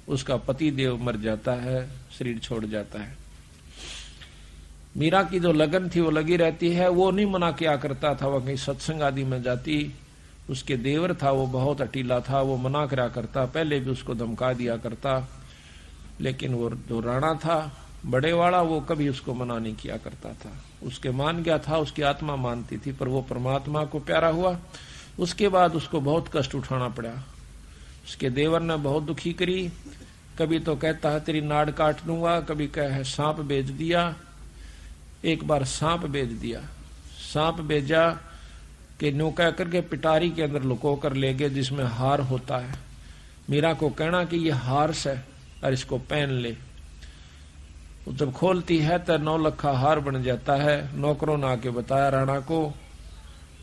उसका पति देव मर जाता है, शरीर छोड़ जाता है। मीरा की जो लगन थी वो लगी रहती है। वो नहीं मना किया करता था, वह कहीं सत्संग आदि में जाती। उसके देवर था वो बहुत अटीला था, वो मना करा करता, पहले भी उसको धमका दिया करता, लेकिन वो जो राणा था बड़े वाला, वो कभी उसको मना नहीं किया करता था। उसके मान गया था, उसकी आत्मा मानती थी, पर वो परमात्मा को प्यारा हुआ। उसके बाद उसको बहुत कष्ट उठाना पड़ा। उसके देवर ने बहुत दुखी करी। कभी तो कहता है तेरी नाड़ काट दूंगा, कभी कहे सांप बेच दिया। एक बार सांप बेच दिया। सांप बेचा कि न्यू कह करके पिटारी के अंदर लुको कर ले गए, जिसमें हार होता है। मीरा को कहना कि ये हार से और इसको पहन ले। जब खोलती है तो 9 लखा हार बन जाता है। नौकरों ने आके बताया राणा को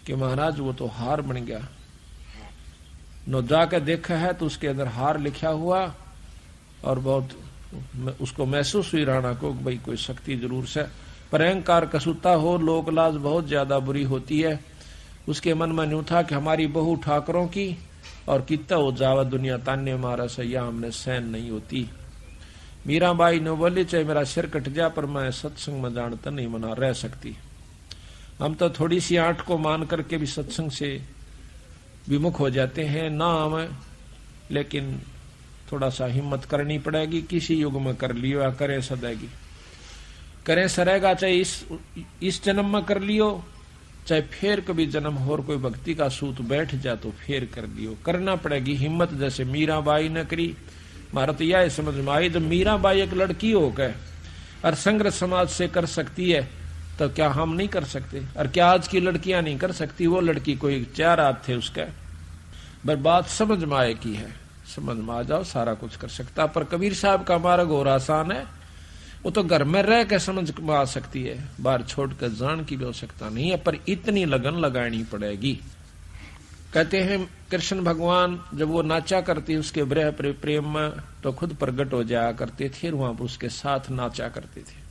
कि महाराज वो तो हार बन गया। नो जाके देखा है तो उसके अंदर हार लिखा हुआ, और बहुत उसको महसूस हुई राणा को भाई कोई शक्ति जरूर से। पर अहंकार कसूता हो, लोक लाज बहुत ज्यादा बुरी होती है। उसके मन में न्यू था कि हमारी बहू ठाकरों की, और कितना हो जावा दुनिया तान्य मारा से, या हमने सहन नहीं होती। मीराबाई ने बोली चाहे मेरा सिर कट जा, पर मैं सत्संग में जानता नहीं मना रह सकती। हम तो थोड़ी सी आंट को मान करके भी सत्संग से विमुख हो जाते हैं ना हम, लेकिन थोड़ा सा हिम्मत करनी पड़ेगी। किसी युग में कर लियो या करे सदेगी, करे सरेगा, चाहे इस जन्म में कर लियो, चाहे फिर कभी जन्म और कोई भक्ति का सूत बैठ जा तो फिर कर लियो। करना पड़ेगी हिम्मत, जैसे मीराबाई ने करी। मारा तो यह समझ में आई, जब मीराबाई एक लड़की होकर और संग्रह समाज से कर सकती है तो क्या हम नहीं कर सकते? और क्या आज की लड़कियां नहीं कर सकती? वो लड़की कोई 4 हाथ थे उसका, बस बात समझ में आए की है। समझ में आ जाओ सारा कुछ कर सकता। पर कबीर साहब का मार्ग और आसान है, वो तो घर में रह के समझ में आ सकती है, बाहर छोड़कर जान की भी आवश्यकता नहीं है, पर इतनी लगन लगानी पड़ेगी। कहते हैं कृष्ण भगवान जब वो नाचा करते उसके ब्रह प्रेम में, तो खुद प्रकट हो जाया करते थे, वहां पर उसके साथ नाचा करते थे।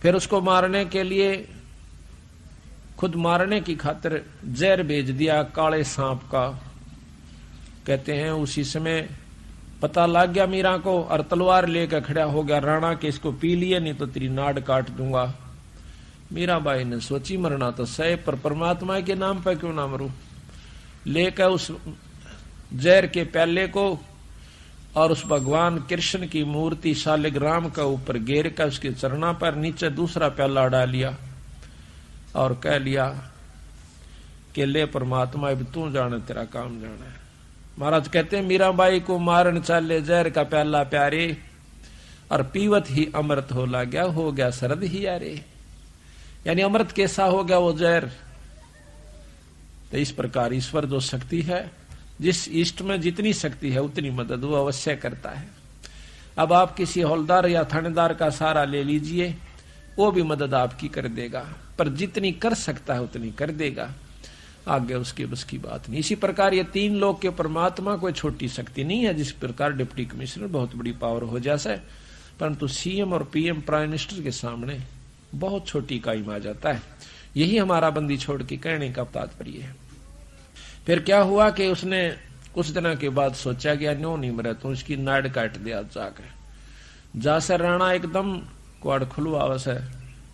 फिर उसको मारने के लिए, खुद मारने की खातिर जहर भेज दिया काले सांप का। कहते हैं उसी समय पता लग गया मीरा को, और तलवार लेकर खड़ा हो गया राणा के, इसको पी लिए नहीं तो तेरी नाड़ काट दूंगा। मीराबाई ने सोची मरना तो सही, पर परमात्मा के नाम पर क्यों ना मरूं। लेकर उस जहर के प्याले को और उस भगवान कृष्ण की मूर्ति शालिग्राम का ऊपर घेर कर उसके चरणा पर नीचे दूसरा प्याला डाल लिया और कह लिया कि ले परमात्मा अब तू जाने, तेरा काम जाना है। महाराज कहते हैं मीराबाई को मारन चाले जहर का प्याला प्यारे, और पीवत ही अमृत हो ला गया, हो गया शरद ही यारे। यानी अमृत कैसा हो गया वो जहर। तो इस प्रकार ईश्वर जो शक्ति है, जिस इष्ट में जितनी शक्ति है उतनी मदद वो अवश्य करता है। अब आप किसी हौलदार या थानेदार का सहारा ले लीजिए, वो भी मदद आपकी कर देगा, पर जितनी कर सकता है उतनी कर देगा, आगे उसके बस की बात नहीं। इसी प्रकार ये 3 लोग के परमात्मा कोई छोटी शक्ति नहीं है। जिस प्रकार डिप्टी कमिश्नर बहुत बड़ी पावर हो जाए, परंतु सीएम और पीएम प्राइम मिनिस्टर के सामने बहुत छोटी कायम आ जाता है। यही हमारा बंदी छोड़ के कहने का तात्पर्य है। फिर क्या हुआ कि उसने कुछ दिन के बाद सोचा कि न्यो नहीं मरे तो उसकी नाड़ काट दिया जाकर। जासे राणा एकदम क्वाड़ खुलवा से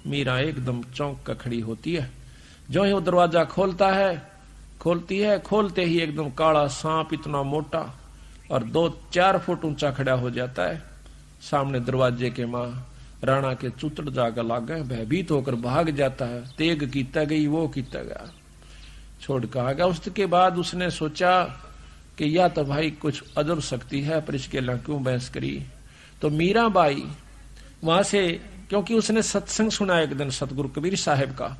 मीरा एकदम चौंक कर खड़ी होती है। जो ही वो दरवाजा खोलती है, खोलते ही एकदम काला सांप इतना मोटा और 2-4 फुट ऊंचा खड़ा हो जाता है सामने दरवाजे के। मां राणा के चुतड़ जाकर लागे, भयभीत होकर भाग जाता है। तेग कीता गई वो कीता गया, छोड़ कर आ गया। उसके बाद उसने सोचा कि या तो भाई कुछ अजर शक्ति है, पर इसके लिए क्यों बहस करी। तो मीराबाई वहां से, क्योंकि उसने सत्संग सुना एक दिन सतगुरु कबीर साहब का,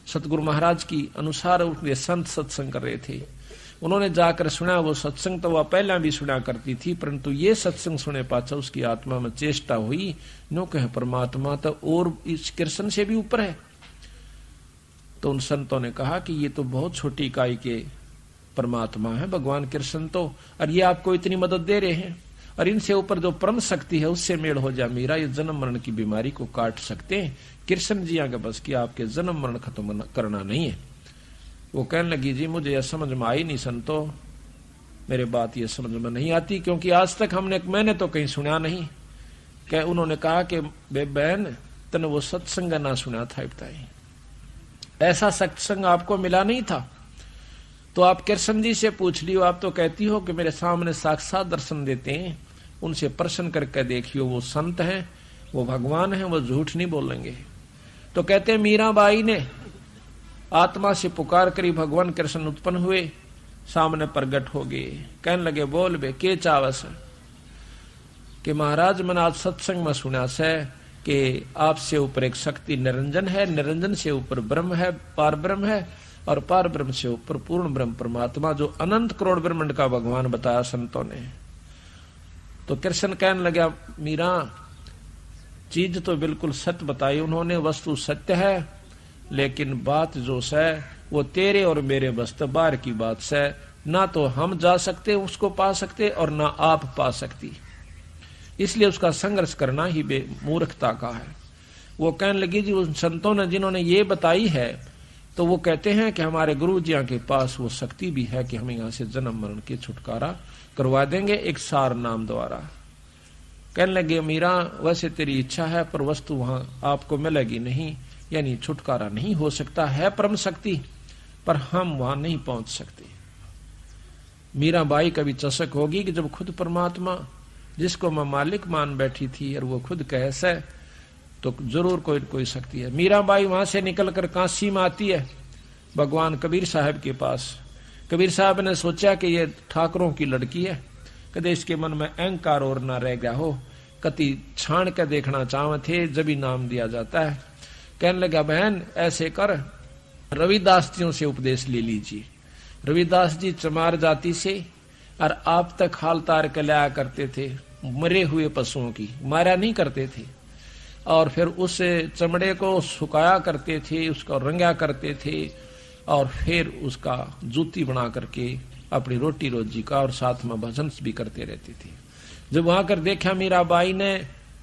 सतगुरु महाराज की अनुसार उसके संत सत्संग कर रहे थे, उन्होंने जाकर सुना। वो सत्संग तो वह पहला भी सुना करती थी, परंतु ये सत्संग सुने पाछा उसकी आत्मा में चेष्टा हुई, नो कहे परमात्मा तो और इस कृष्ण से भी ऊपर है। तो उन संतों ने कहा कि ये तो बहुत छोटी इकाई के परमात्मा है भगवान कृष्ण तो, और ये आपको इतनी मदद दे रहे हैं, और इनसे ऊपर जो परम शक्ति है उससे मेल हो जा मीरा, ये जन्म मरण की बीमारी को काट सकते हैं। कृष्ण जी आगे बस कि आपके जन्म मरण खत्म करना नहीं है। वो कहने लगी जी मुझे यह समझ में आई नहीं संतो मेरे बात ये समझ में नहीं आती, क्योंकि आज तक मैंने तो कहीं सुना नहीं। क्या उन्होंने कहा कि बहन तने वो सत्संग ना सुना था, बताई ऐसा सत्संग आपको मिला नहीं था तो आप कृष्ण जी से पूछ लियो। आप तो कहती हो कि मेरे सामने साक्षात दर्शन देते हैं, उनसे प्रश्न करके देखियो, वो संत हैं, वो भगवान हैं, वो झूठ नहीं बोलेंगे। तो कहते हैं मीराबाई ने आत्मा से पुकार करी, भगवान कृष्ण उत्पन्न हुए, सामने प्रगट हो गए। कहने लगे बोल बे के चावस कि महाराज मैंने आज सत्संग में सुना से कि आपसे ऊपर एक शक्ति निरंजन है, निरंजन से ऊपर ब्रह्म है, पार ब्रह्म है, और पार ब्रह्म से ऊपर पूर्ण ब्रह्म परमात्मा, जो अनंत करोड़ ब्रह्मांड का भगवान बताया संतों ने। तो कृष्ण कहने लगा मीरा चीज तो बिल्कुल सत्य बताई उन्होंने, वस्तु सत्य है, लेकिन बात जो है वो तेरे और मेरे बस बाहर की बात से, ना तो हम जा सकते उसको पा सकते और ना आप पा सकती, इसलिए उसका संघर्ष करना ही मूर्खता का है। वो कहने लगी जी उन संतों ने जिन्होंने ये बताई है तो वो कहते हैं कि हमारे गुरु जी के पास वो शक्ति भी है कि हमें यहाँ से जन्म मरण के छुटकारा करवा देंगे एक सार नाम द्वारा। कहने लगे मीरा वैसे तेरी इच्छा है पर वस्तु वहां आपको मिलेगी नहीं, यानी छुटकारा नहीं हो सकता है परम शक्ति, पर हम वहां नहीं पहुंच सकते। मीराबाई का भी चशक होगी कि जब खुद परमात्मा जिसको मैं मालिक मान बैठी थी और वो खुद कैसे, तो जरूर कोई कोई शक्ति है। मीराबाई वहां से निकलकर काशी में आती है भगवान कबीर साहब के पास। कबीर साहब ने सोचा कि ये ठाकरों की लड़की है, कदे इसके मन में अहंकार और ना रह गया हो, कति छाण के देखना चाहते थे जब ही नाम दिया जाता है। कहने लगा बहन ऐसे कर, रविदास जियों से उपदेश ले लीजिए। रविदास जी चमार जाति से और आप तक हाल तार के लाया करते थे मरे हुए पशुओं की, मारा नहीं करते थे, और फिर उस चमड़े को सुखाया करते थे, उसको रंगा करते थे, और फिर उसका जूती बना करके अपनी रोटी रोजी का और साथ में भजन भी करते रहते थे। जब वहां कर देखा मीराबाई ने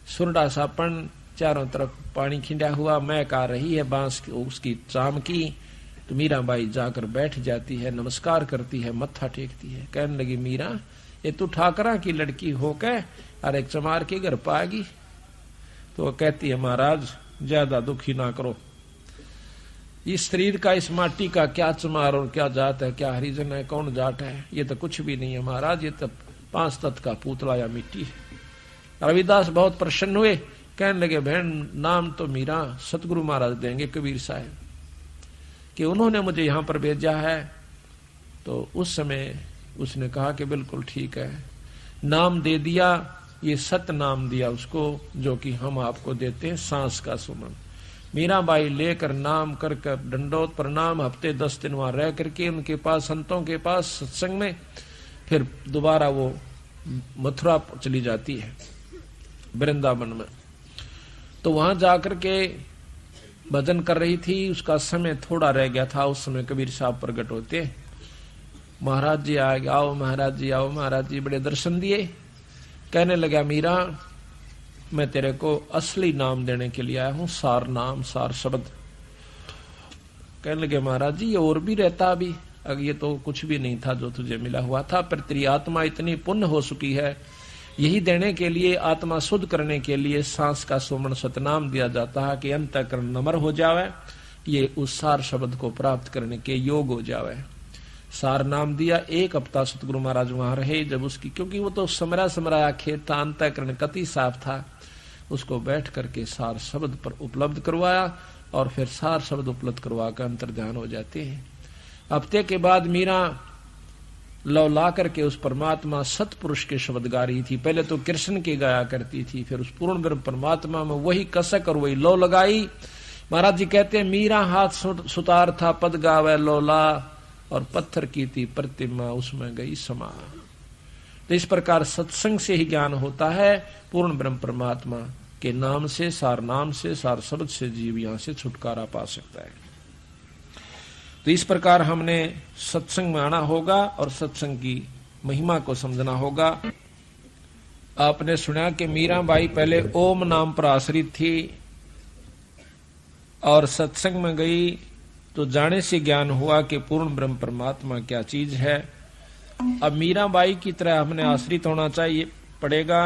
सुरडा सापन चारों तरफ पानी खिंडा हुआ, महक आ रही है बांस उसकी चाम की, तो मीराबाई जाकर बैठ जाती है, नमस्कार करती है, मत्था टेकती है। कहने लगी मीरा ये तू ठाकरा की लड़की होकर और एक चमार के घर पाएगी? तो कहती है महाराज ज्यादा दुखी ना करो, इस शरीर का इस माटी का क्या चमार और क्या जात है, क्या हरिजन है, कौन जाट है, ये तो कुछ भी नहीं है महाराज, ये तो 5 तत्व का पुतला या मिट्टी है। रविदास बहुत प्रसन्न हुए, कहने लगे बहन नाम तो मीरा सतगुरु महाराज देंगे कबीर साहब कि उन्होंने मुझे यहां पर भेजा है। तो उस समय उसने कहा कि बिल्कुल ठीक है, नाम दे दिया, ये सत नाम दिया उसको जो कि हम आपको देते हैं सांस का सुमन। मीराबाई लेकर नाम करके दंडोत प्रणाम, हफ्ते 10 दिन वहां रह करके उनके पास संतों के पास सत्संग में, फिर दोबारा वो मथुरा चली जाती है वृंदावन में। तो वहां जाकर के भजन कर रही थी, उसका समय थोड़ा रह गया था। उस समय कबीर साहब प्रकट होते, महाराज जी आए, आओ महाराज जी आओ। महाराज जी बड़े दर्शन दिए। कहने लगा मीरा मैं तेरे को असली नाम देने के लिए आया हूं, सार नाम सार शब्द। कहने लगे महाराज जी ये और भी रहता अभी, अगर ये तो कुछ भी नहीं था जो तुझे मिला हुआ था, पर तेरी आत्मा इतनी पुण्य हो चुकी है, यही देने के लिए, आत्मा शुद्ध करने के लिए सांस का सुमन सतनाम दिया जाता है कि अंतःकरण नम्र हो जावे, ये उस सार शब्द को प्राप्त करने के योग हो जावे। सार नाम दिया। 1 हफ्ता सतगुरु महाराज वहां रहे। जब उसकी, क्योंकि वो तो समराया खेत था, अंतःकरण कति साफ था, उसको बैठ करके सार शब्द पर उपलब्ध करवाया और फिर सार शब्द उपलब्ध करवा कर अंतर ध्यान हो जाते हैं। हफ्ते के बाद मीरा लौला करके उस परमात्मा सतपुरुष के शब्द गा रही थी। पहले तो कृष्ण के गाया करती थी, फिर उस पूर्ण ब्रह्म परमात्मा में वही कसक और वही लौ लगाई। महाराज जी कहते हैं मीरा हाथ सुतार था पद गावे लौला, और पत्थर की थी प्रतिमा उसमें गई समा। तो इस प्रकार सत्संग से ही ज्ञान होता है, पूर्ण ब्रह्म परमात्मा के नाम से, सार नाम से, सार शब्द से जीव यहां से छुटकारा पा सकता है। तो इस प्रकार हमने सत्संग में आना होगा और सत्संग की महिमा को समझना होगा। आपने सुना कि मीराबाई पहले ओम नाम पर आश्रित थी और सत्संग में गई तो जाने से ज्ञान हुआ कि पूर्ण ब्रह्म परमात्मा क्या चीज है अब मीराबाई की तरह हमने आश्रित होना चाहिए पड़ेगा।